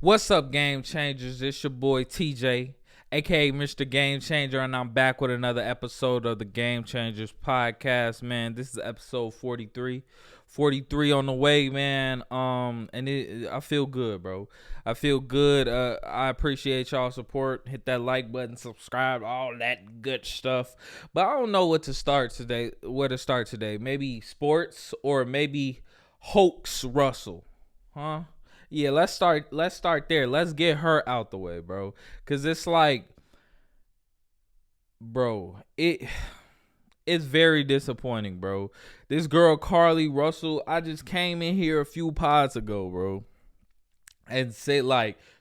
What's up, Game Changers? It's your boy TJ, aka Mr. Game Changer, and I'm back with another episode of the Game Changers Podcast. Man, this is episode 43. 43 on the way, man. I feel good, bro. I feel good. I appreciate y'all support. Hit that like button, subscribe, all that good stuff. But I don't know where to start today. Maybe sports or maybe Hoax Russell, huh? Yeah, let's start there. Let's get her out the way, bro. Cause it's like, bro, it's very disappointing, bro. This girl Carly Russell, I just came in here a few pods ago, bro, and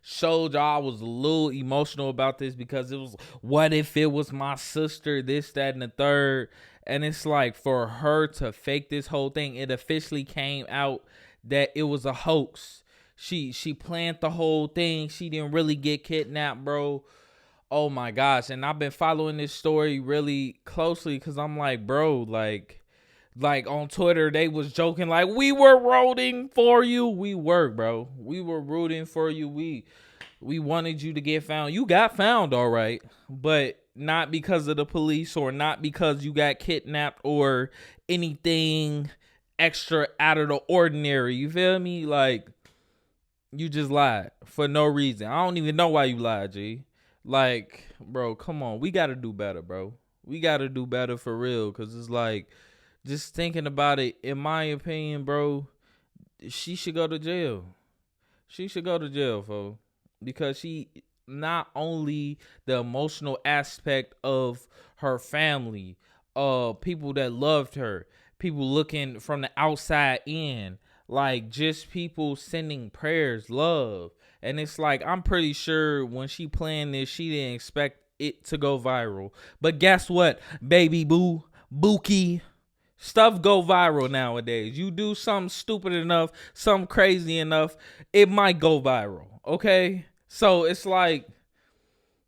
showed y'all I was a little emotional about this because it was, what if it was my sister, this, that, and the third. And it's like, for her to fake this whole thing, it officially came out that it was a hoax. She planned the whole thing. She didn't really get kidnapped, bro. Oh my gosh. And I've been following this story really closely because I'm like, bro, like on Twitter, they was joking like, we were rooting for you. We were, bro. We were rooting for you. We wanted you to get found. You got found, all right, but not because of the police or not because you got kidnapped or anything extra out of the ordinary. You feel me? Like, you just lied for no reason. I don't even know why you lied, G. Like, bro, come on. We got to do better, bro. We got to do better for real. Because it's like, just thinking about it, in my opinion, bro, she should go to jail. She should go to jail, folks. Because she, not only the emotional aspect of her family, people that loved her, people looking from the outside in, like, just people sending prayers, love. And it's like, I'm pretty sure when she planned this, she didn't expect it to go viral. But guess what, baby boo, Bookie, stuff go viral nowadays. You do something stupid enough, something crazy enough, it might go viral, okay? So it's like,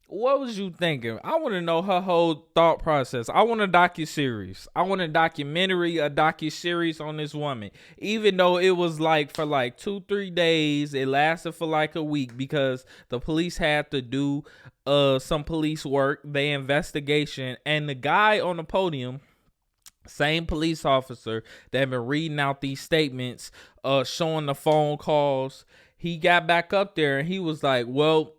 what was you thinking? I want to know her whole thought process. I want a docuseries. I want a docuseries on this woman. Even though it was like for like 2-3 days, it lasted for like a week because the police had to do some police work, their investigation, and the guy on the podium, same police officer that been reading out these statements, showing the phone calls, he got back up there and he was like, well,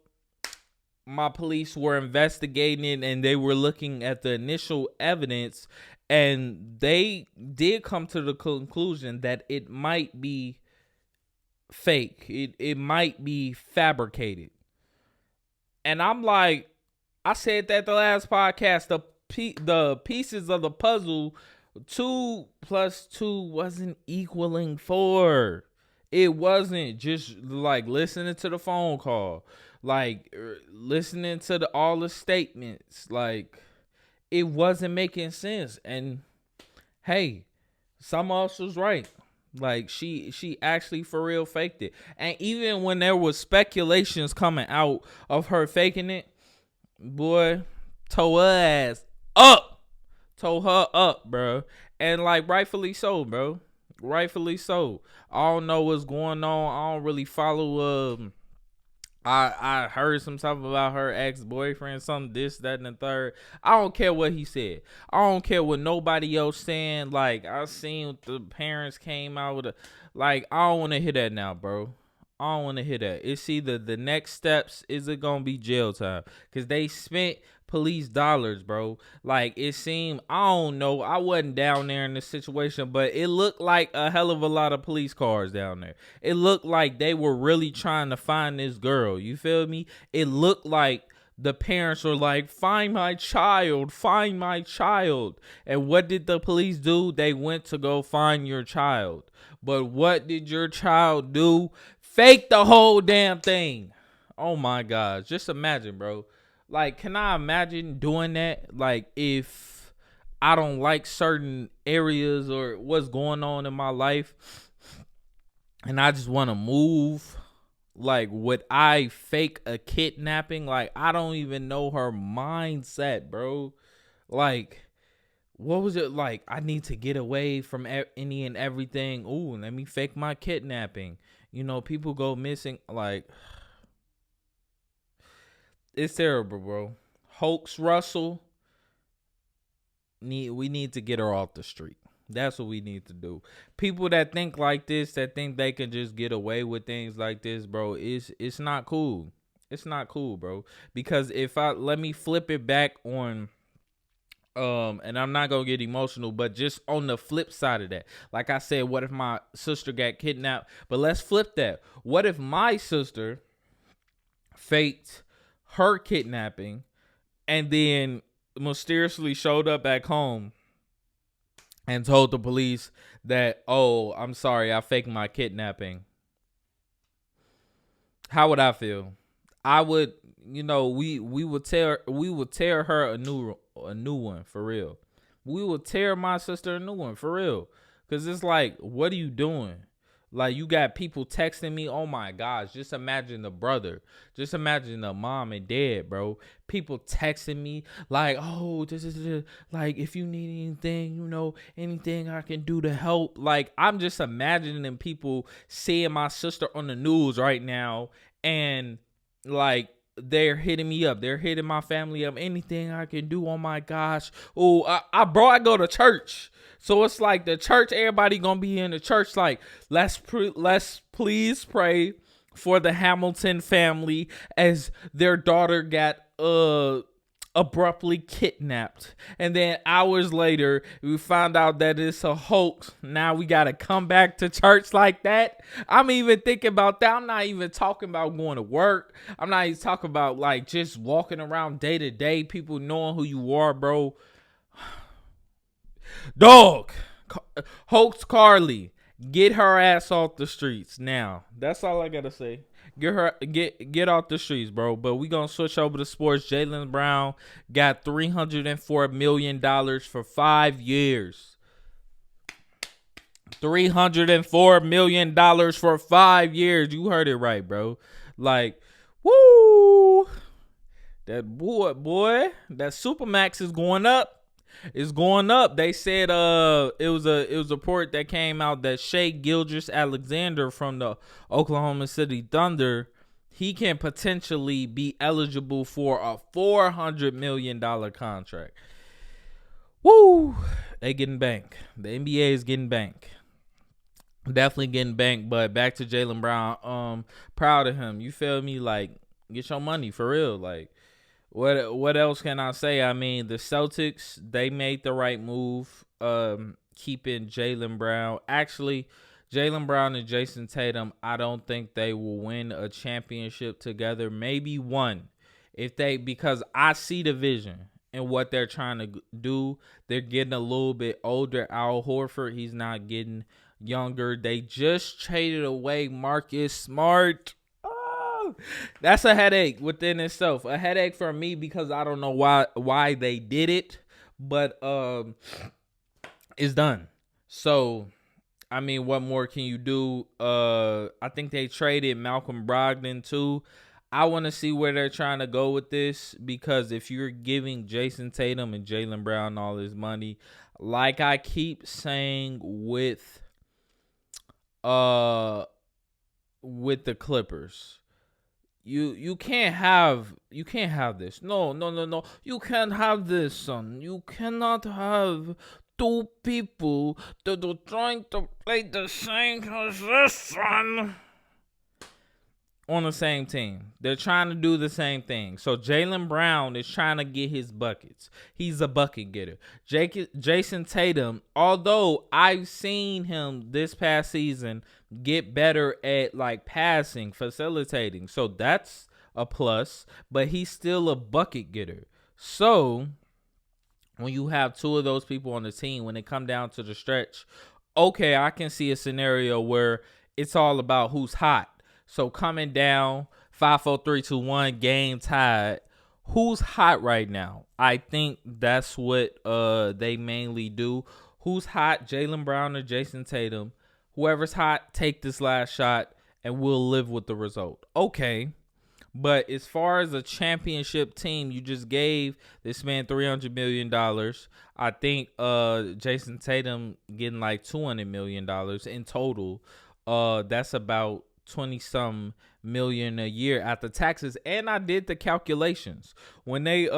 my police were investigating it and they were looking at the initial evidence and they did come to the conclusion that it might be fake. It might be fabricated. And I'm like, I said that the last podcast, the pieces of the puzzle, 2 + 2 wasn't equaling 4. It wasn't just like listening to the phone call, like listening to all the statements, like it wasn't making sense. And hey, some of us was right. Like she actually for real faked it. And even when there was speculations coming out of her faking it, boy, toe her ass up. Toe her up, bro. And like rightfully so, bro. Rightfully so. I don't know what's going on. I don't really follow. I heard some stuff about her ex-boyfriend, something this, that, and the third. I don't care what he said. I don't care what nobody else saying. Like, I seen the parents came out with like, I don't want to hear that now, bro. I don't want to hear that. It's either the next steps, is it going to be jail time? Because they spent police dollars, bro. Like, it seemed, I don't know, I wasn't down there in this situation, but it looked like a hell of a lot of police cars down there. It looked like they were really trying to find this girl. You feel me? It looked like the parents were like, find my child, find my child. And what did the police do? They went to go find your child. But what did your child do? Fake the whole damn thing. Oh my God. Just imagine, bro. Like, can I imagine doing that? Like, if I don't like certain areas or what's going on in my life and I just want to move, like, would I fake a kidnapping? Like, I don't even know her mindset, bro. Like, what was it like? I need to get away from any and everything. Ooh, let me fake my kidnapping. You know, people go missing. Like, It's terrible, bro. Hoax Russell, we need to get her off the street. That's what we need to do. People that think like this, that think they can just get away with things like this, bro, it's not cool. It's not cool, bro. Because let me flip it back on, and I'm not gonna get emotional, but just on the flip side of that, like I said, what if my sister got kidnapped? But let's flip that. What if my sister faked her kidnapping and then mysteriously showed up back home and told the police that, oh, I'm sorry, I faked my kidnapping? How would I feel? I would, we would tear her a new one for real. We would tear my sister a new one for real. Cause it's like, what are you doing? Like, you got people texting me. Oh my gosh, just imagine the brother. Just imagine the mom and dad, bro. People texting me like, oh, this is like, if you need anything, anything I can do to help. Like, I'm just imagining people seeing my sister on the news right now, and like, they're hitting me up. They're hitting my family up. Anything I can do. Oh my gosh. Oh, I go to church. So it's like the church, everybody gonna be in the church. Like, let's please pray for the Hamilton family as their daughter got abruptly kidnapped. And then hours later, we found out that it's a hoax. Now we gotta come back to church like that. I'm even thinking about that. I'm not even talking about going to work. I'm not even talking about like just walking around day to day, people knowing who you are, bro. Dog, Hoax Carly, get her ass off the streets now. That's all I gotta say. Get off the streets, bro. But we gonna switch over to sports. Jaylen Brown got $304 million for 5 years. $304 million for 5 years. You heard it right, bro. Like, woo! That boy, that Supermax is going up. It's going up. They said it was a report that came out that Shai Gilgeous-Alexander from the Oklahoma City Thunder, he can potentially be eligible for a $400 million contract. Woo! They getting bank. The NBA is getting bank. Definitely getting bank. But back to Jaylen Brown. Proud of him. You feel me? Like, get your money for real. Like, what else can I say? I mean, the Celtics, they made the right move, keeping Jaylen Brown. Actually, Jaylen Brown and Jason Tatum, I don't think they will win a championship together. Maybe one, because I see the vision and what they're trying to do. They're getting a little bit older. Al Horford, he's not getting younger. They just traded away Marcus Smart. That's a headache within itself. A headache for me because I don't know why they did it, but it's done. So, I mean, what more can you do? I think they traded Malcolm Brogdon too. I want to see where they're trying to go with this, because if you're giving Jason Tatum and Jaylen Brown all his money, like I keep saying with the Clippers, You can't have this. No. You can't have this, son. You cannot have two people that are trying to play the same position on the same team. They're trying to do the same thing. So Jaylen Brown is trying to get his buckets. He's a bucket getter. Jason Tatum, although I've seen him this past season get better at like passing, facilitating, so that's a plus, but he's still a bucket getter. So when you have two of those people on the team, when it come down to the stretch, okay, I can see a scenario where it's all about who's hot. So coming down 5, 4, 3, 2, 1, game tied. Who's hot right now? I think that's what they mainly do. Who's hot? Jaylen Brown or Jason Tatum? Whoever's hot, take this last shot, and we'll live with the result. Okay. But as far as a championship team, you just gave this man $300 million. I think Jason Tatum getting like $200 million in total. That's about 20-some million a year after taxes. And I did the calculations when they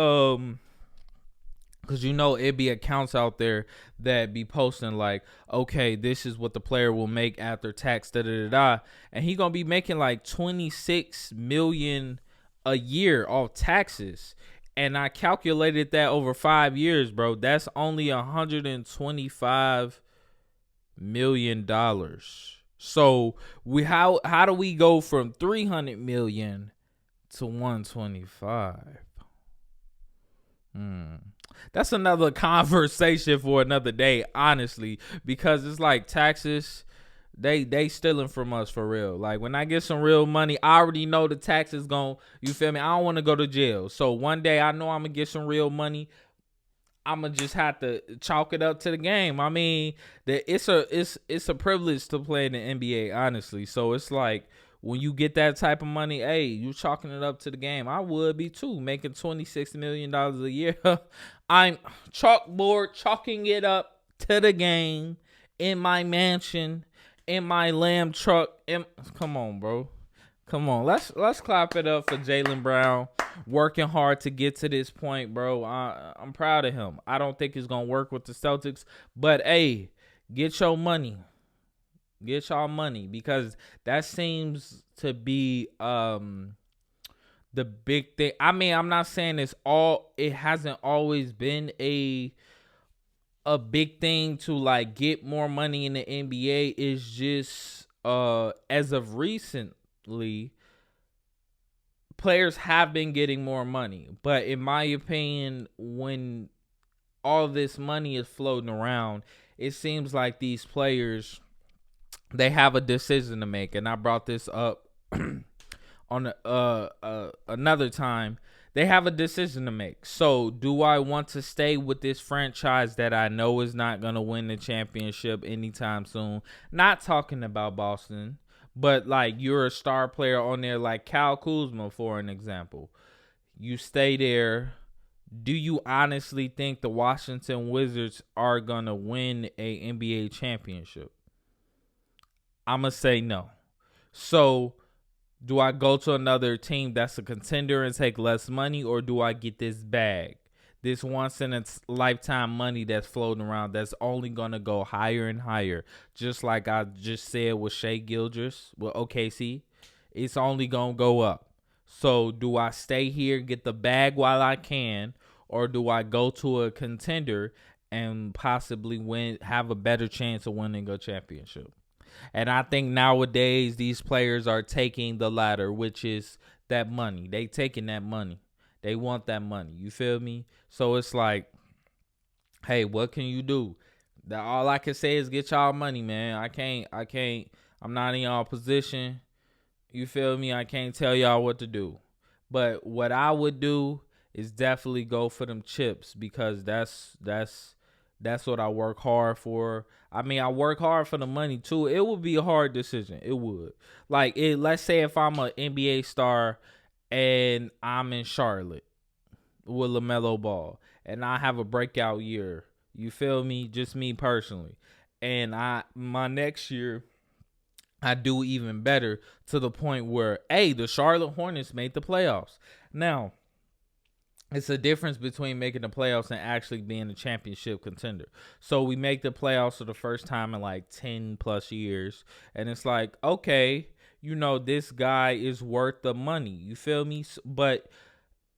because it be accounts out there that be posting like, okay, this is what the player will make after tax, da da da da, and he gonna be making like 26 million a year off taxes. And I calculated that over 5 years, bro. That's only $125 million. So how do we go from 300 million to 125? That's another conversation for another day, honestly, because it's like taxes, they stealing from us for real. Like when I get some real money, I already know the taxes you feel me? I don't want to go to jail. So one day I know I'm gonna get some real money. I'm gonna just have to chalk it up to the game. I mean, it's a privilege to play in the NBA, honestly. So it's like, when you get that type of money, hey, you chalking it up to the game. I would be too, making $26 million a year. I'm chalking it up to the game in my mansion, in my lamb truck. Come on, bro. Come on. Let's clap it up for Jaylen Brown, working hard to get to this point, bro. I'm proud of him. I don't think he's going to work with the Celtics, but hey, get your money. Get y'all money, because that seems to be the big thing. I mean, I'm not saying it hasn't always been a big thing to like get more money in the NBA. It's just as of recently, players have been getting more money. But in my opinion, when all this money is floating around, it seems like these players, they have a decision to make. And I brought this up on another time. They have a decision to make. So do I want to stay with this franchise that I know is not going to win the championship anytime soon? Not talking about Boston, but like you're a star player on there, like Kyle Kuzma, for an example. You stay there. Do you honestly think the Washington Wizards are going to win a NBA championship? I'm going to say no. So do I go to another team that's a contender and take less money, or do I get this bag, this once in a lifetime money that's floating around that's only going to go higher and higher? Just like I just said with Shai Gilgeous, with OKC, it's only going to go up. So do I stay here, get the bag while I can, or do I go to a contender and possibly have a better chance of winning a championship? And I think nowadays these players are taking the latter, which is that money. They taking that money. They want that money. You feel me? So it's like, hey, what can you do? All I can say is get y'all money, man. I can't. I'm not in y'all position. You feel me? I can't tell y'all what to do. But what I would do is definitely go for them chips, because that's what I work hard for. I mean, I work hard for the money too. It would be a hard decision. It would. Let's say if I'm an NBA star and I'm in Charlotte with LaMelo Ball and I have a breakout year. You feel me? Just me personally. And my next year, I do even better, to the point where, hey, the Charlotte Hornets made the playoffs. Now, it's a difference between making the playoffs and actually being a championship contender. So we make the playoffs for the first time in like 10 plus years. And it's like, okay, this guy is worth the money. You feel me? But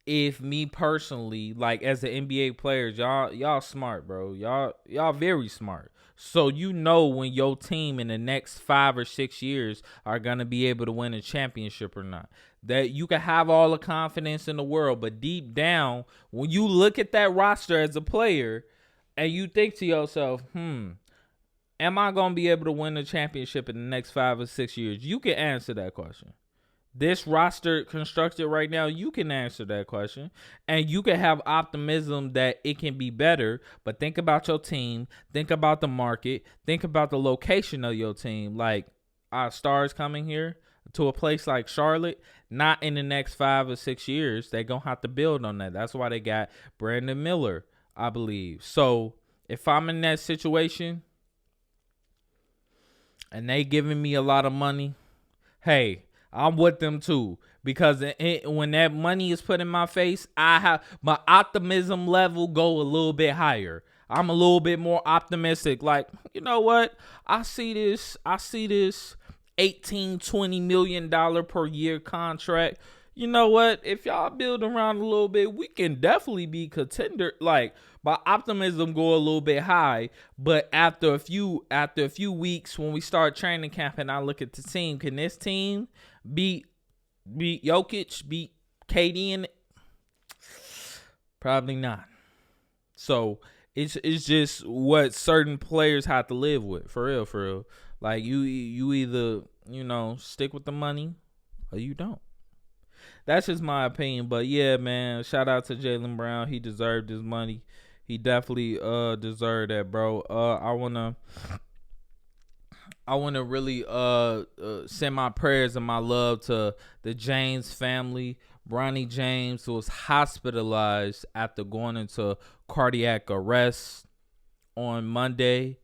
if me personally, like as the NBA players, y'all smart, bro. Y'all very smart. So when your team in the next 5 or 6 years are going to be able to win a championship or not. That you can have all the confidence in the world, but deep down, when you look at that roster as a player and you think to yourself, am I going to be able to win a championship in the next 5 or 6 years? You can answer that question. This roster constructed right now, you can answer that question, and you can have optimism that it can be better. But think about your team, think about the market, think about the location of your team. Like, our stars coming here to a place like Charlotte, not in the next 5 or 6 years. They're going to have to build on that. That's why they got Brandon Miller, I believe. So if I'm in that situation and they giving me a lot of money, hey, I'm with them too, because when that money is put in my face, I have my optimism level go a little bit higher. I'm a little bit more optimistic. Like, you know what? I see this 18-20 million dollar per year contract. You know what? If y'all build around a little bit, we can definitely be contender. Like, my optimism go a little bit high, but after a few weeks when we start training camp and I look at the team, can this team beat Jokic, beat KD, and probably not. So it's just what certain players have to live with, for real, for real. Like, you either, stick with the money or you don't. That's just my opinion. But yeah, man, shout out to Jaylen Brown. He deserved his money. He definitely deserved that, bro. I wanna really send my prayers and my love to the James family. Bronny James was hospitalized after going into cardiac arrest on Monday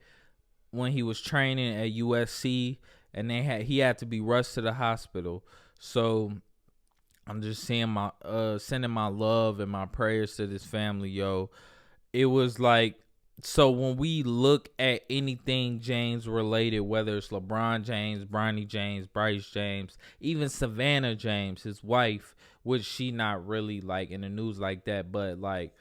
when he was training at USC, and he had to be rushed to the hospital. So I'm just sending my love and my prayers to this family, yo. It was like, so when we look at anything James related, whether it's LeBron James, Bronny James, Bryce James, even Savannah James, his wife, which she not really like in the news like that, but like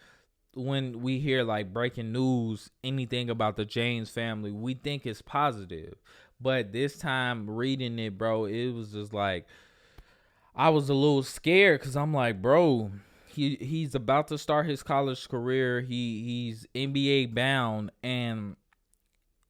when we hear like breaking news, anything about the James family, we think it's positive. But this time reading it, bro, it was just like, I was a little scared because I'm like, bro, he's about to start his college career. He's NBA bound, and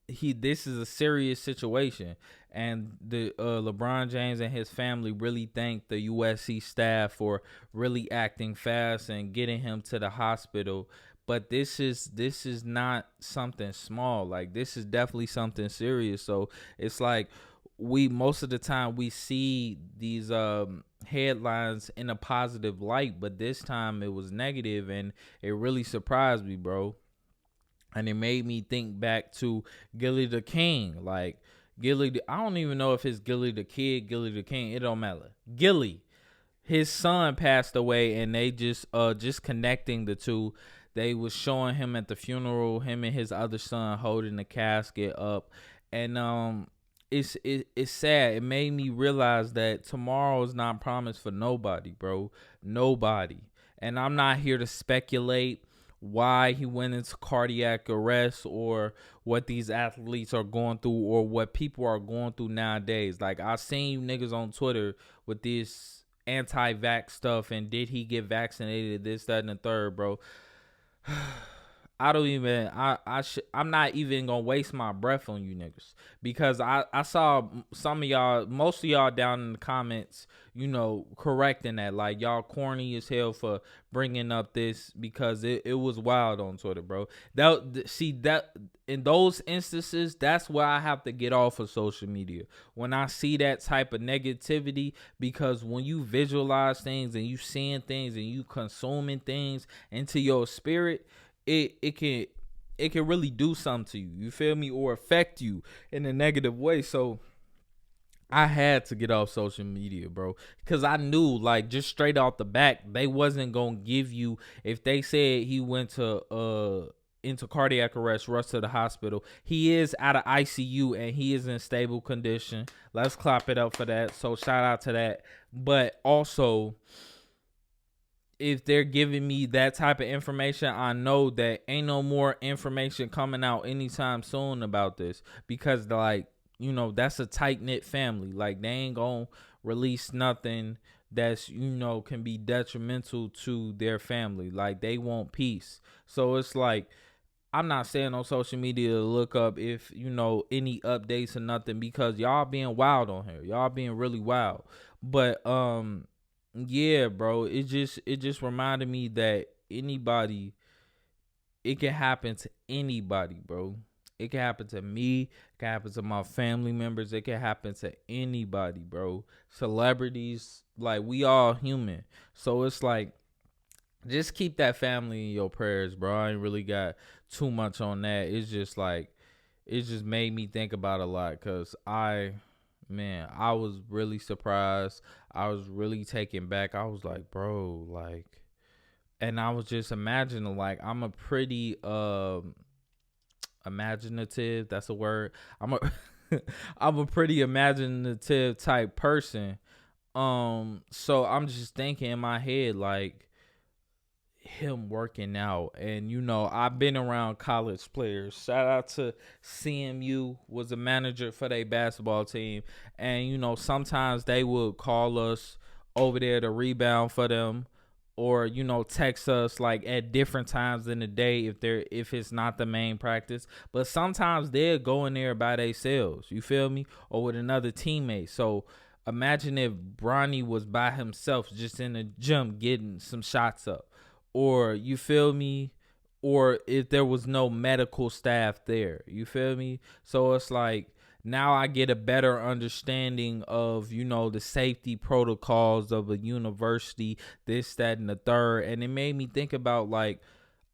this is a serious situation. And the LeBron James and his family really thank the USC staff for really acting fast and getting him to the hospital. But this is not something small. Like, this is definitely something serious. So it's like, most of the time we see these headlines in a positive light, but this time it was negative, and it really surprised me, bro. And it made me think back to Gilly the King. Like, I don't even know if it's Gilly the Kid, Gilly the King. It don't matter. Gilly, his son passed away, and they just connecting the two. They was showing him at the funeral, him and his other son holding the casket up, and it's sad. It made me realize that tomorrow is not promised for nobody, bro. Nobody. And I'm not here to speculate why he went into cardiac arrest or what these athletes are going through or what people are going through nowadays. Like, I seen niggas on Twitter with this anti-vax stuff, and did he get vaccinated, this, that, and the third, bro. I'm not even gonna waste my breath on you niggas, because I saw some of y'all, most of y'all down in the comments, correcting that, like, y'all corny as hell for bringing up this, because it was wild on Twitter, bro. That in those instances, that's where I have to get off of social media when I see that type of negativity, because when you visualize things and you seeing things and you consuming things into your spirit, it can really do something to you. You feel me? Or affect you in a negative way. So I had to get off social media, bro, because I knew, like, just straight off the back, they wasn't gonna give you, if they said he went to into cardiac arrest, rushed to the hospital. He is out of ICU and he is in stable condition. Let's clap it up for that. So shout out to that. But also, if they're giving me that type of information, I know that ain't no more information coming out anytime soon about this, because, like, that's a tight-knit family. Like, they ain't gonna release nothing that's, can be detrimental to their family. Like, they want peace. So it's like, I'm not saying on social media to look up if, any updates or nothing, because y'all being wild on here. Y'all being really wild. But yeah, bro, it just reminded me that it can happen to anybody, bro. It can happen to me. It can happen to my family members. It can happen to anybody, bro. Celebrities, like, we all human. So it's like, just keep that family in your prayers, bro. I ain't really got too much on that. It's just like, it just made me think about a lot, because Man, I was really surprised. I was really taken back. I was like, bro, like, and I was just imagining, like, I'm a pretty imaginative. That's a word. I'm a I'm a pretty imaginative type person. So I'm just thinking in my head, like, him working out. And I've been around college players. Shout out to CMU, was a manager for their basketball team. And sometimes they would call us over there to rebound for them, or text us like at different times in the day if it's not the main practice. But sometimes they'll go in there by themselves, you feel me, or with another teammate. So imagine if Bronny was by himself just in the gym getting some shots up, or you feel me, or if there was no medical staff there, you feel me. So it's like, now I get a better understanding of the safety protocols of a university, this, that, and the third. And it made me think about, like,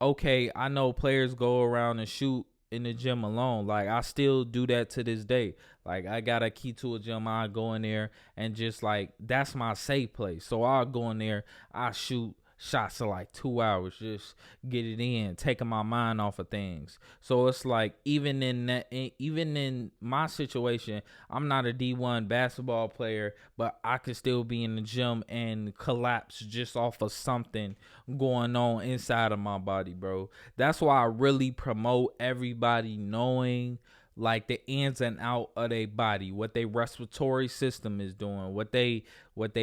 okay, I know players go around and shoot in the gym alone. Like, I still do that to this day. Like, I got a key to a gym. I go in there and just, like, that's my safe place. So I'll go in there, I shoot shots for like 2 hours, just get it in, taking my mind off of things. So it's like, even in my situation, I'm not a D1 basketball player, but I could still be in the gym and collapse just off of something going on inside of my body, bro. That's why I really promote everybody knowing, like, the ins and out of their body, what their respiratory system is doing, what they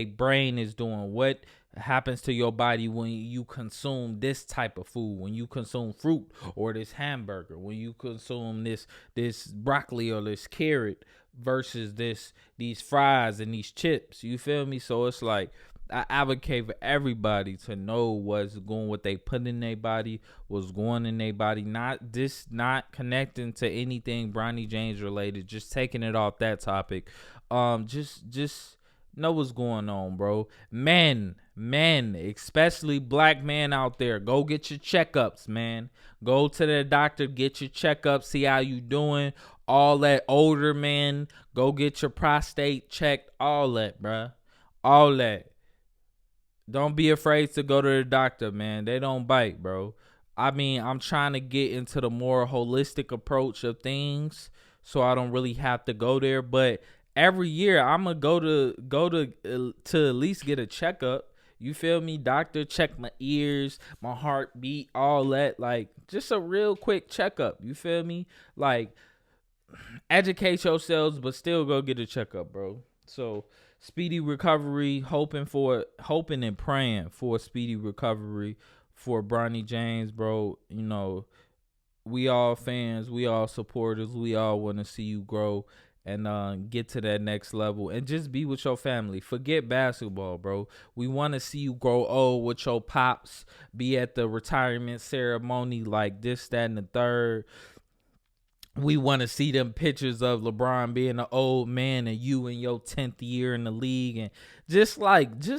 brain is doing, what happens to your body when you consume this type of food, when you consume fruit or this hamburger, when you consume this broccoli or this carrot versus these fries and these chips, you feel me? So it's like, I advocate for everybody to know what they put in their body, what's going in their body. Not connecting to anything Bronny James related, just taking it off that topic. Just know what's going on, bro. Men, especially black men out there, go get your checkups, man. Go to the doctor, get your checkups, see how you doing. All that. Older men, go get your prostate checked. All that, bruh. All that. Don't be afraid to go to the doctor, man. They don't bite, bro. I mean, I'm trying to get into the more holistic approach of things, so I don't really have to go there. But every year, I'm gonna go to at least get a checkup. You feel me? Doctor, check my ears, my heartbeat, all that. Like, just a real quick checkup. You feel me? Like, educate yourselves, but still go get a checkup, bro. So, speedy recovery, hoping and praying for a speedy recovery for Bronny James, bro. We all fans, we all supporters, we all want to see you grow and get to that next level and just be with your family. Forget basketball, bro. We want to see you grow old with your pops, be at the retirement ceremony, like this, that, and the third. We want to see them pictures of LeBron being an old man and you in your 10th year in the league, and just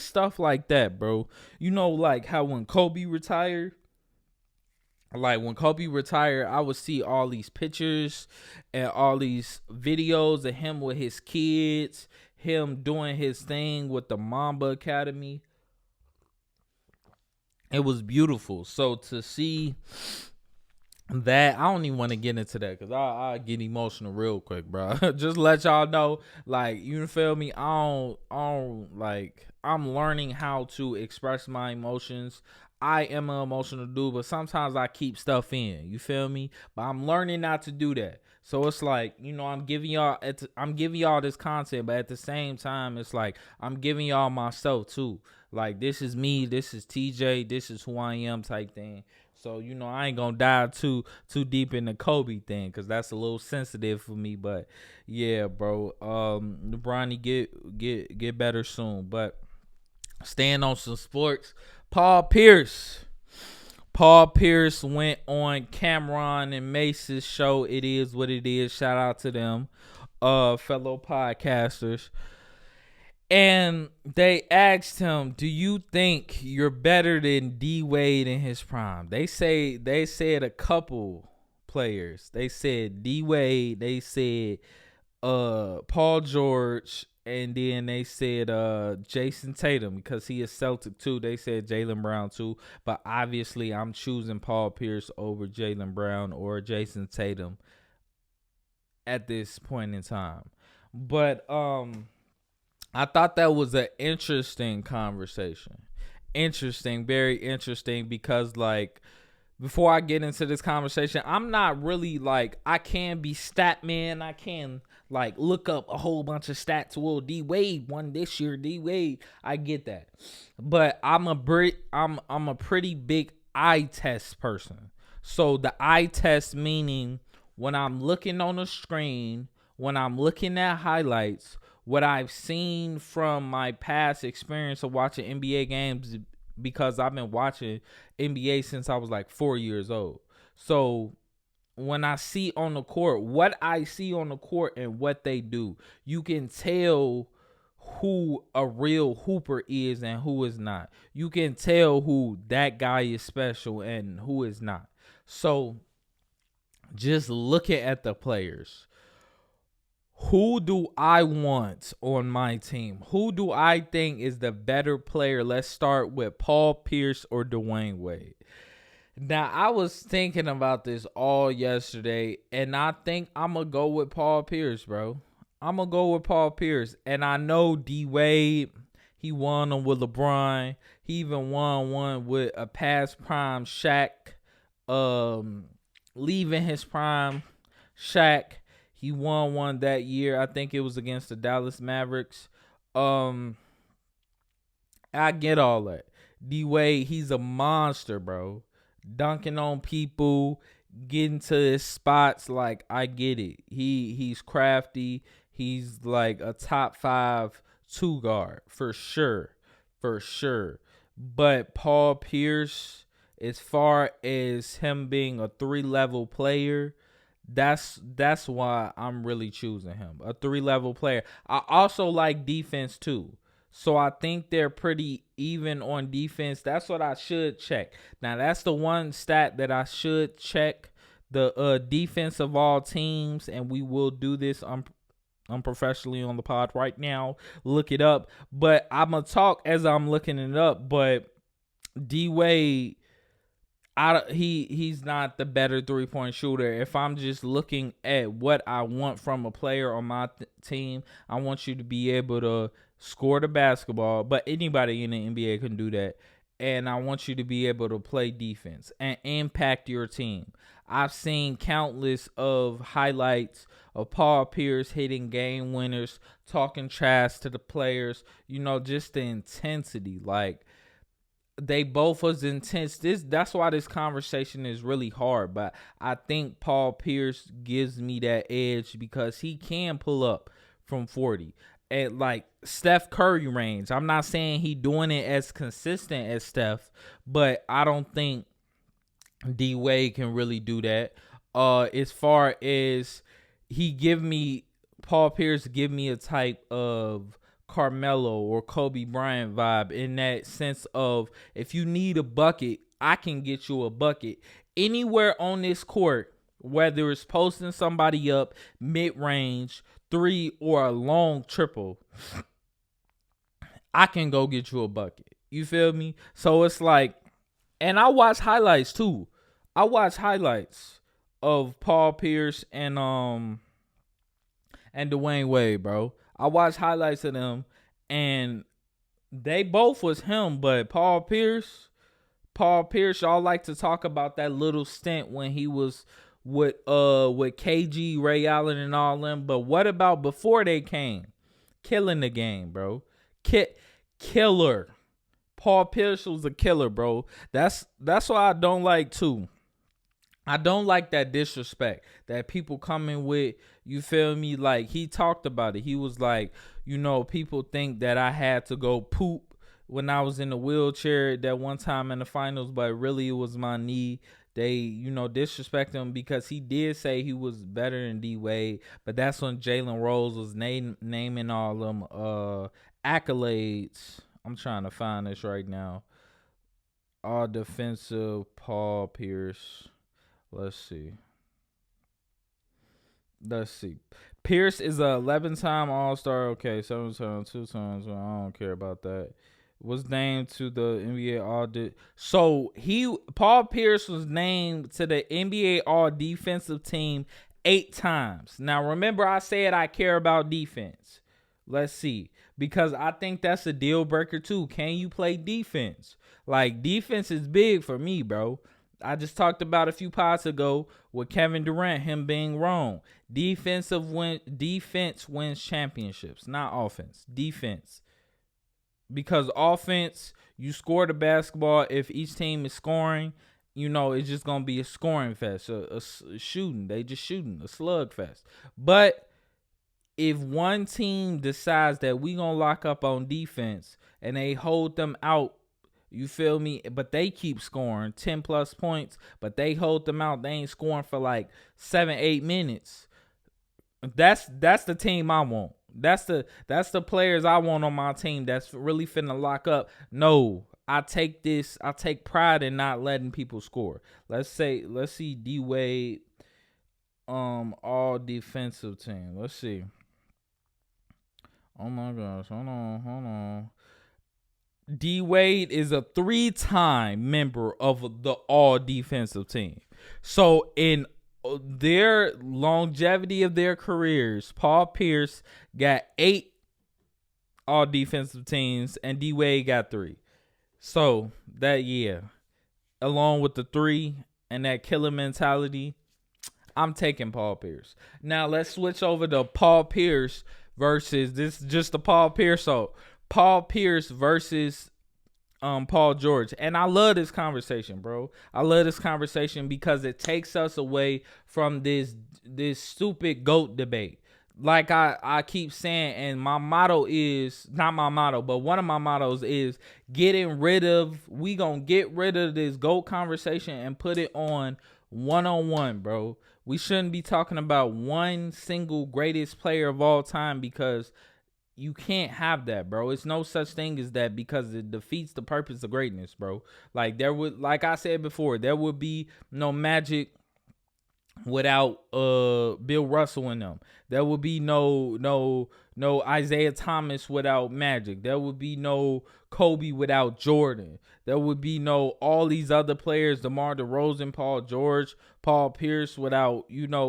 stuff like that, bro. Like how when Kobe retired, I would see all these pictures and all these videos of him with his kids, him doing his thing with the Mamba Academy. It was beautiful. So to see that, I don't even want to get into that because I get emotional real quick, bro. Just let y'all know, like, you feel me? I don't like, I'm learning how to express my emotions. I am an emotional dude, but sometimes I keep stuff in. You feel me? But I'm learning not to do that. So it's like, I'm giving y'all this content, but at the same time, it's like I'm giving y'all myself too. Like, this is me, this is TJ, this is who I am type thing. So, I ain't gonna dive too deep in the Kobe thing because that's a little sensitive for me. But yeah, bro. Bronny, get better soon. But staying on some sports, Paul Pierce went on Cameron and Mace's show. It Is What It Is. Shout out to them, fellow podcasters. And they asked him, "Do you think you're better than D Wade in his prime?" They said a couple players. They said D Wade. They said Paul George, and then they said Jason Tatum because he is Celtic too. They said Jaylen Brown too, but obviously I'm choosing Paul Pierce over Jaylen Brown or Jason Tatum at this point in time. But I thought that was an interesting conversation. Interesting, very interesting, because like before I get into this conversation, I'm not really like, I can be stat man. I can like look up a whole bunch of stats. Well, D Wade won this year. D Wade, I get that, but I'm a pretty big eye test person. So the eye test meaning when I'm looking on the screen, when I'm looking at highlights, what I've seen from my past experience of watching NBA games, because I've been watching NBA since I was like 4 years old. So when I see on the court, what I see on the court and what they do, you can tell who a real hooper is and who is not. You can tell who that guy is special and who is not. So just looking at the players, who do I want on my team? Who do I think is the better player? Let's start with Paul Pierce or Dwayne Wade. Now, I was thinking about this all yesterday, and I think I'm going to go with Paul Pierce, bro. I'm going to go with Paul Pierce. And I know D Wade, he won them with LeBron. He even won one with a past prime Shaq, leaving his prime Shaq. He won one that year. I think it was against the Dallas Mavericks. I get all that. D Wade, he's a monster, bro. Dunking on people, getting to his spots, like I get it. He's crafty. He's like a top 5 2 guard for sure. For sure. But Paul Pierce, as far as him being a 3-level player, that's why I'm really choosing him. A 3-level player. I also like defense too. So I think they're pretty even on defense. That's what I should check. Now that's the one stat that I should check. The defense of all teams, and we will do this unprofessionally on the pod right now. Look it up. But I'm gonna talk as I'm looking it up. But D Wade, he's not the better 3-point shooter. If I'm just looking at what I want from a player on my team, I want you to be able to score the basketball, but anybody in the NBA can do that. And I want you to be able to play defense and impact your team. I've seen countless of highlights of Paul Pierce hitting game winners, talking trash to the players, just the intensity. Like, they both was intense. That's why this conversation is really hard. But I think Paul Pierce gives me that edge because he can pull up from 40 at like Steph Curry range. I'm not saying he doing it as consistent as Steph, but I don't think D Wade can really do that. As far as Paul Pierce give me a type of Carmelo or Kobe Bryant vibe, in that sense of, if you need a bucket, I can get you a bucket anywhere on this court, whether it's posting somebody up mid-range, 3, or a long triple. I can go get you a bucket. You feel me? So it's like, and I watch highlights too. I watch highlights of Paul Pierce and Dwayne Wade, bro. I watched highlights of them, and they both was him. But Paul Pierce, y'all like to talk about that little stint when he was with KG, Ray Allen, and all them. But what about before they came? Killing the game, bro. Killer. Paul Pierce was a killer, bro. That's why I don't like too. I don't like that disrespect that people coming with, you feel me? Like, he talked about it. He was like, people think that I had to go poop when I was in the wheelchair that one time in the finals, but really it was my knee. They, disrespect him because he did say he was better than D Wade, but that's when Jalen Rose was naming all them accolades. I'm trying to find this right now. All defensive Paul Pierce. Let's see. Let's see. Pierce is a 11-time All-Star. Okay, 7 times, 2 times. Well, I don't care about that. Was named to the NBA All. So Paul Pierce was named to the NBA All Defensive Team 8 times. Now remember, I said I care about defense. Let's see, because I think that's a deal breaker too. Can you play defense? Like, defense is big for me, bro. I just talked about a few pods ago with Kevin Durant, him being wrong. Defense wins championships, not offense. Defense. Because offense, you score the basketball. If each team is scoring, it's just going to be a scoring fest, a shooting. They just shooting, a slug fest. But if one team decides that we going to lock up on defense and they hold them out, you feel me? But they keep scoring 10 plus points, but they hold them out. They ain't scoring for like 7-8 minutes. That's the team I want. That's the players I want on my team that's really finna lock up. No, I take pride in not letting people score. Let's see D Wade all defensive team. Let's see. Oh my gosh, hold on. D Wade is a 3-time member of the all defensive team. So in their longevity of their careers, Paul Pierce got 8 all defensive teams and D Wade got 3. So that along with the 3 and that killer mentality, I'm taking Paul Pierce. Now let's switch over to Paul Pierce versus this, just the Paul Pierce. So Paul Pierce versus Paul George. And I love this conversation, bro. I love this conversation because it takes us away from this stupid GOAT debate. Like I keep saying, and my motto is, not my motto, but one of my mottos is we gonna get rid of this GOAT conversation and put it on one-on-one, bro. We shouldn't be talking about one single greatest player of all time, because you can't have that, bro. It's no such thing as that, because it defeats the purpose of greatness, bro. Like I said before, there would be no Magic without Bill Russell in them. There would be no Isaiah Thomas without Magic. There would be no Kobe without Jordan. There would be no all these other players, DeMar DeRozan, Paul George, Paul Pierce, without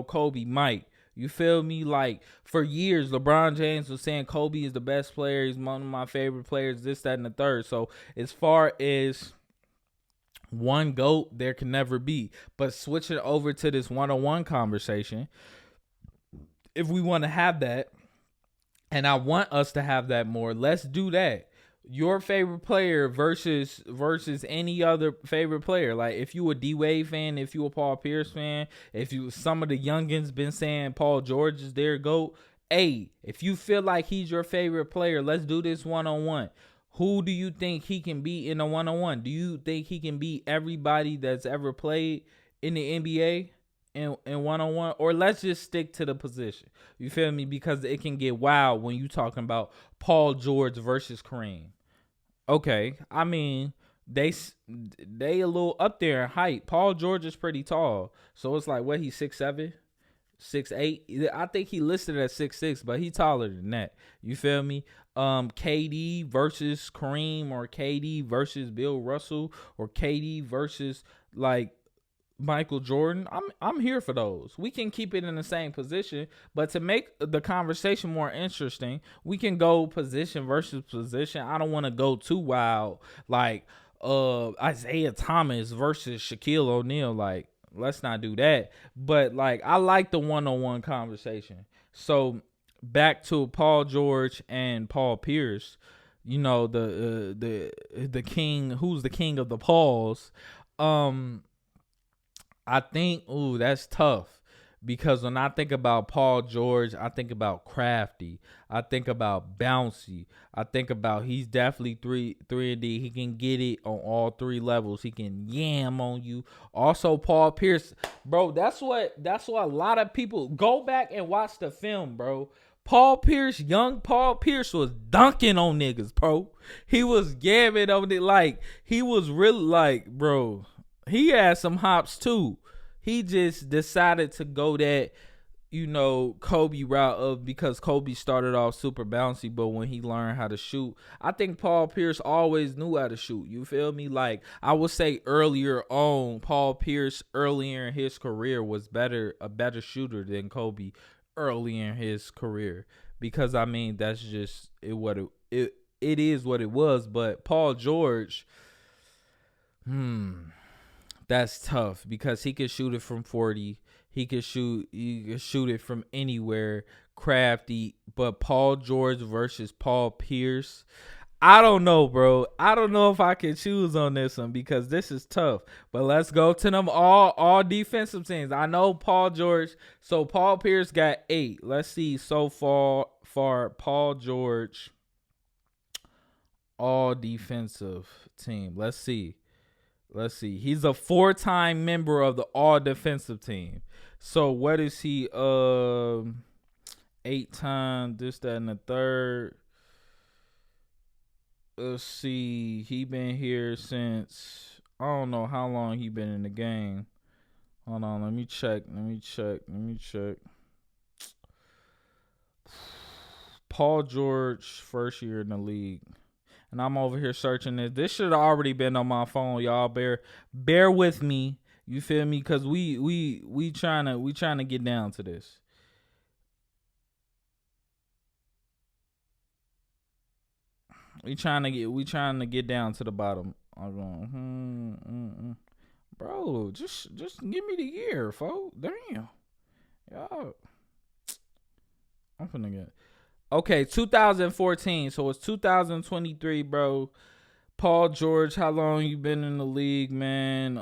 Kobe, Mike. You feel me? Like, for years, LeBron James was saying Kobe is the best player. He's one of my favorite players, this, that, and the third. So as far as one GOAT, there can never be. But switching over to this one-on-one conversation, if we want to have that, and I want us to have that more, let's do that. Your favorite player versus any other favorite player. Like, if you a D Wade fan, if you a Paul Pierce fan, some of the youngins been saying Paul George is their GOAT. Hey, if you feel like he's your favorite player, let's do this one-on-one. Who do you think he can beat in a one-on-one? Do you think he can beat everybody that's ever played in the NBA in one-on-one? Or let's just stick to the position. You feel me? Because it can get wild when you talking about Paul George versus Kareem. Okay, I mean, they a little up there in height. Paul George is pretty tall. So it's like, what, he's 6'7"? 6'8". I think he listed at 6'6", but he taller than that. You feel me? KD versus Kareem, or KD versus Bill Russell, or KD versus like Michael Jordan. I'm here for those. We can keep it in the same position, but to make the conversation more interesting, we can go position versus position. I don't want to go too wild, like Isaiah Thomas versus Shaquille O'Neal. Like, let's not do that. But like, I like the one-on-one conversation. So back to Paul George and Paul Pierce, the king, who's the king of the Pauls. I think, that's tough, because when I think about Paul George, I think about crafty. I think about bouncy. I think about, he's definitely 3-and-D. He can get it on all 3 levels. He can yam on you. Also, Paul Pierce, bro, that's what a lot of people, go back and watch the film, bro. Young Paul Pierce was dunking on niggas, bro. He was gabbing on it, like, he was really like, bro, he had some hops too. He just decided to go that Kobe route of, because Kobe started off super bouncy, but when he learned how to shoot, I think Paul Pierce always knew how to shoot. You feel me? Like, I would say earlier on, Paul Pierce earlier in his career was a better shooter than Kobe early in his career. Because I mean, that's just it is what it was. But Paul George, that's tough because he could shoot it from 40. He could shoot it from anywhere. Crafty. But Paul George versus Paul Pierce, I don't know, bro. I don't know if I can choose on this one because this is tough. But let's go to them all defensive teams. I know Paul George. So Paul Pierce got 8. Let's see so far Paul George all defensive team. Let's see. He's a 4-time member of the all defensive team. So what is he? 8-time, this, that, and the third. Let's see. He been here since, I don't know how long he been in the game. Hold on, let me check. Paul George, first year in the league. And I'm over here searching this. This should have already been on my phone, y'all. Bear with me. You feel me? Cause we trying to get down to this. We trying to get down to the bottom. I'm going, bro. Just give me the year, folks. Damn, y'all. I'm finna get. Okay, 2014. So it's 2023, bro. Paul George, how long you been in the league, man?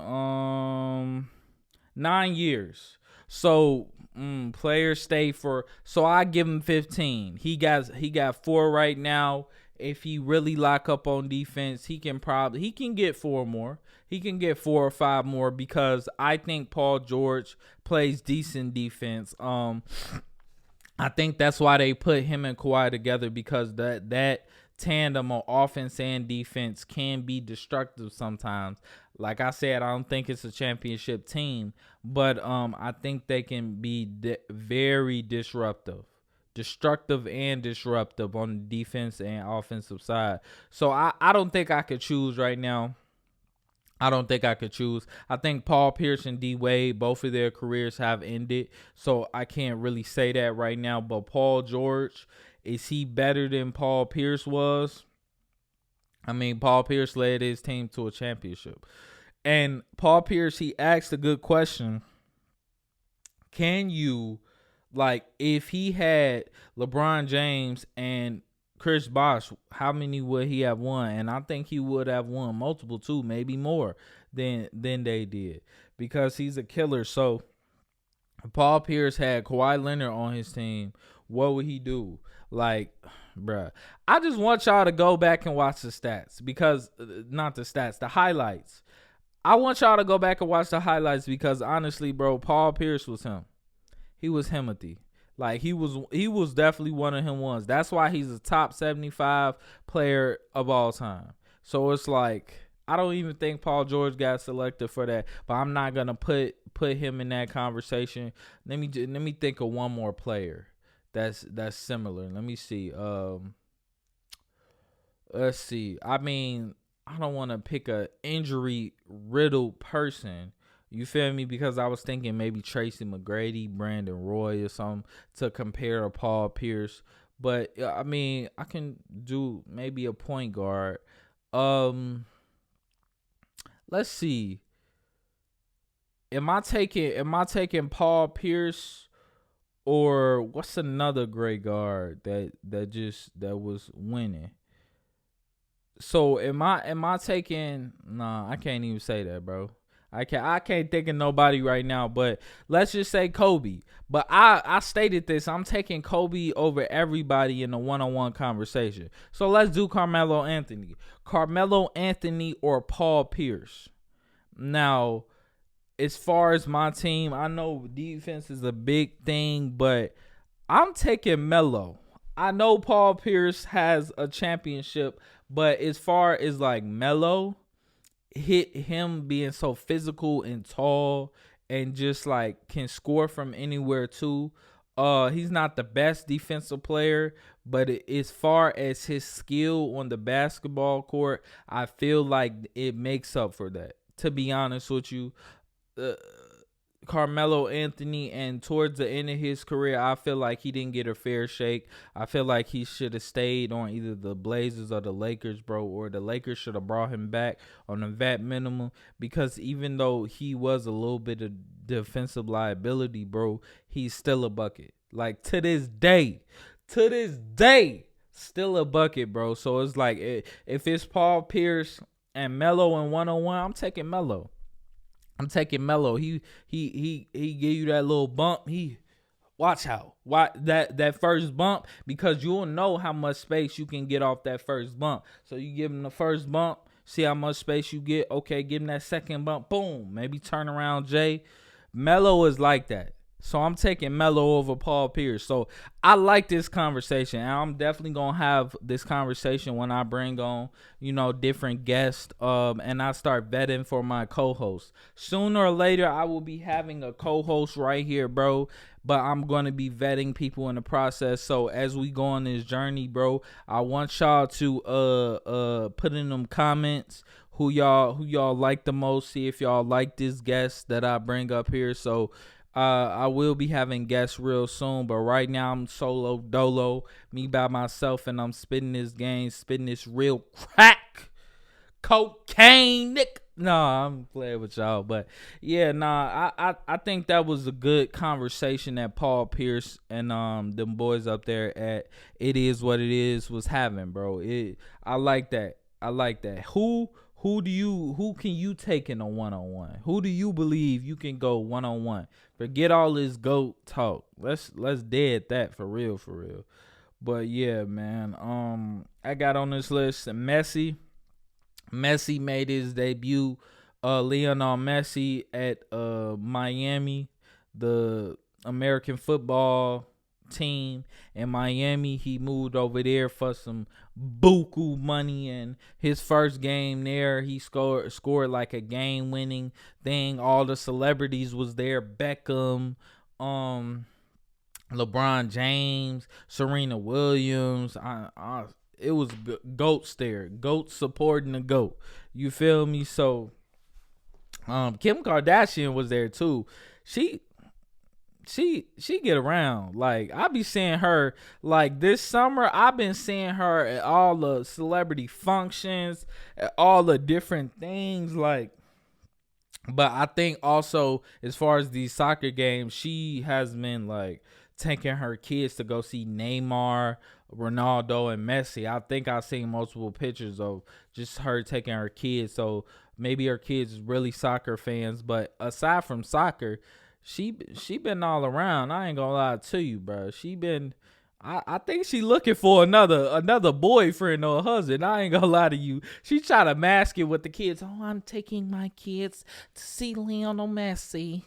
9 years. So players stay for. So I give him 15. He got 4 right now. If he really lock up on defense, he can get 4 more. He can get 4 or 5 more because I think Paul George plays decent defense. I think that's why they put him and Kawhi together, because that tandem on offense and defense can be destructive sometimes. Like I said, I don't think it's a championship team, but I think they can be very destructive and disruptive on the defense and offensive side. So I don't think I could choose right now. I think Paul Pierce and D Wade, both of their careers have ended, so I can't really say that right now. But Paul George, is he better than Paul Pierce was? I mean, Paul Pierce led his team to a championship. And Paul Pierce, he asked a good question. Can you, like, if he had LeBron James and Chris Bosh, how many would he have won? And I think he would have won multiple too, maybe more than they did, because he's a killer. So if Paul Pierce had Kawhi Leonard on his team, what would he do? Like, bruh, I just want y'all to go back and watch the stats, because not the stats, the highlights. I want y'all to go back and watch the highlights, because honestly, bro, Paul Pierce was him. He was Himothy. Like, he was definitely one of him ones. That's why he's a top 75 player of all time. So it's like, I don't even think Paul George got selected for that, but I'm not gonna put him in that conversation. Let me think of one more player that's similar. Let me see. Let's see. I mean, I don't want to pick a injury riddled person. You feel me? Because I was thinking maybe Tracy McGrady, Brandon Roy, or something to compare to Paul Pierce. But I mean, I can do maybe a point guard. Let's see. Am I taking Paul Pierce, or what's another great guard that was winning? So am I taking? Nah, I can't even say that, bro. I can't think of nobody right now, but let's just say Kobe. But I stated this. I'm taking Kobe over everybody in a one-on-one conversation. So let's do Carmelo Anthony. Carmelo Anthony or Paul Pierce. Now, as far as my team, I know defense is a big thing, but I'm taking Melo. I know Paul Pierce has a championship, but as far as like Melo, him being so physical and tall and just like can score from anywhere too. He's not the best defensive player, but as far as his skill on the basketball court, I feel like it makes up for that. To be honest with you, uh, Carmelo Anthony, and towards the end of his career, I feel like he didn't get a fair shake. I feel like he should have stayed on either the Blazers or the Lakers, bro, or the Lakers should have brought him back on a vet minimum, because even though he was a little bit of defensive liability, bro, he's still a bucket. Like, to this day, still a bucket, bro. So it's like, if it's Paul Pierce and Melo in 1-on-1, I'm taking Melo. He give you that little bump. Watch out. Why that first bump, because you'll know how much space you can get off that first bump. So you give him the first bump, see how much space you get. Okay, give him that second bump. Boom. Maybe turn around, Jay. Melo is like that. So I'm taking Melo over Paul Pierce. So I like this conversation. And I'm definitely going to have this conversation when I bring on, different guests and I start vetting for my co-host. Sooner or later, I will be having a co-host right here, bro. But I'm going to be vetting people in the process. So as we go on this journey, bro, I want y'all to put in them comments who y'all like the most. See if y'all like this guest that I bring up here. So I will be having guests real soon, but right now I'm solo dolo, me by myself, and I'm spitting this game, spitting this real crack cocaine, Nick. No, I'm playing with y'all, but yeah, I think that was a good conversation that Paul Pierce and them boys up there at It Is What It Is was having, bro. I like that. Who can you take in a 1-on-1? Who do you believe you can go 1-on-1? Forget all this GOAT talk. Let's dead that for real. But yeah, man. I got on this list Messi. Messi made his debut. Lionel Messi at Miami, the American football team in Miami. He moved over there for some buku money, and his first game there, he scored like a game-winning thing. All the celebrities was there. Beckham, LeBron James, Serena Williams. It was GOATs there. GOATs supporting the GOAT. You feel me? So Kim Kardashian was there too. She get around. Like, I be seeing her, like, this summer I've been seeing her at all the celebrity functions, at all the different things, like. But I think also, as far as these soccer games, she has been like taking her kids to go see Neymar, Ronaldo, and Messi. I think I've seen multiple pictures of just her taking her kids. So maybe her kids is really soccer fans. But aside from soccer, she been all around. I ain't gonna lie to you, bro. I think she looking for another boyfriend or husband. I ain't gonna lie to you. She try to mask it with the kids. Oh, I'm taking my kids to see Lionel Messi.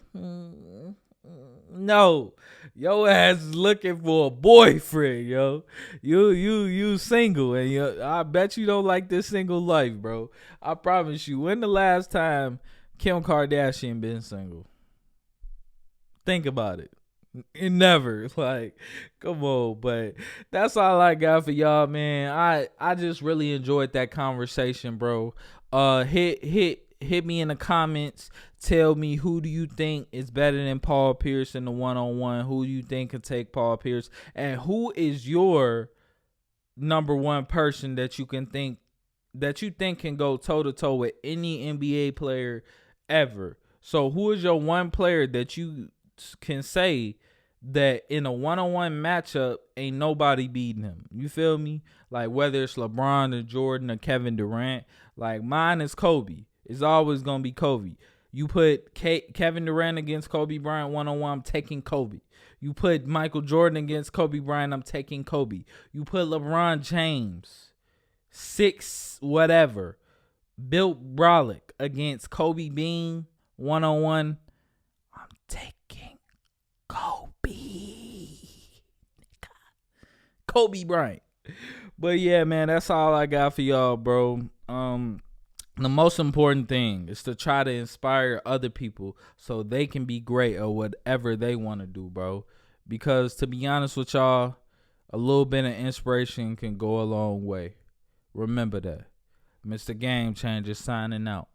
No, your ass is looking for a boyfriend, yo. You single, and I bet you don't like this single life, bro. I promise you. When the last time Kim Kardashian been single? Think about it. It never. Like, come on. But that's all I got for y'all, man. I just really enjoyed that conversation, bro. Hit me in the comments. Tell me, who do you think is better than Paul Pierce in the 1-on-1? Who do you think can take Paul Pierce? And who is your number one person that you think can go toe to toe with any NBA player ever? So who is your one player that you can say that in a 1-on-1 matchup ain't nobody beating him? You feel me? Like, whether it's LeBron or Jordan or Kevin Durant, like, mine is Kobe. It's always gonna be Kobe. You put Kevin Durant against Kobe Bryant 1-on-1, I'm taking Kobe. You put Michael Jordan against Kobe Bryant, I'm taking Kobe. You put LeBron James 6 whatever built brolic against Kobe Bean 1-on-1, I'm taking Kobe Bryant. But yeah, man, that's all I got for y'all, bro. The most important thing is to try to inspire other people so they can be great at whatever they want to do, bro. because to be honest with y'all, a little bit of inspiration can go a long way. Remember that. Mr. Game Changer signing out.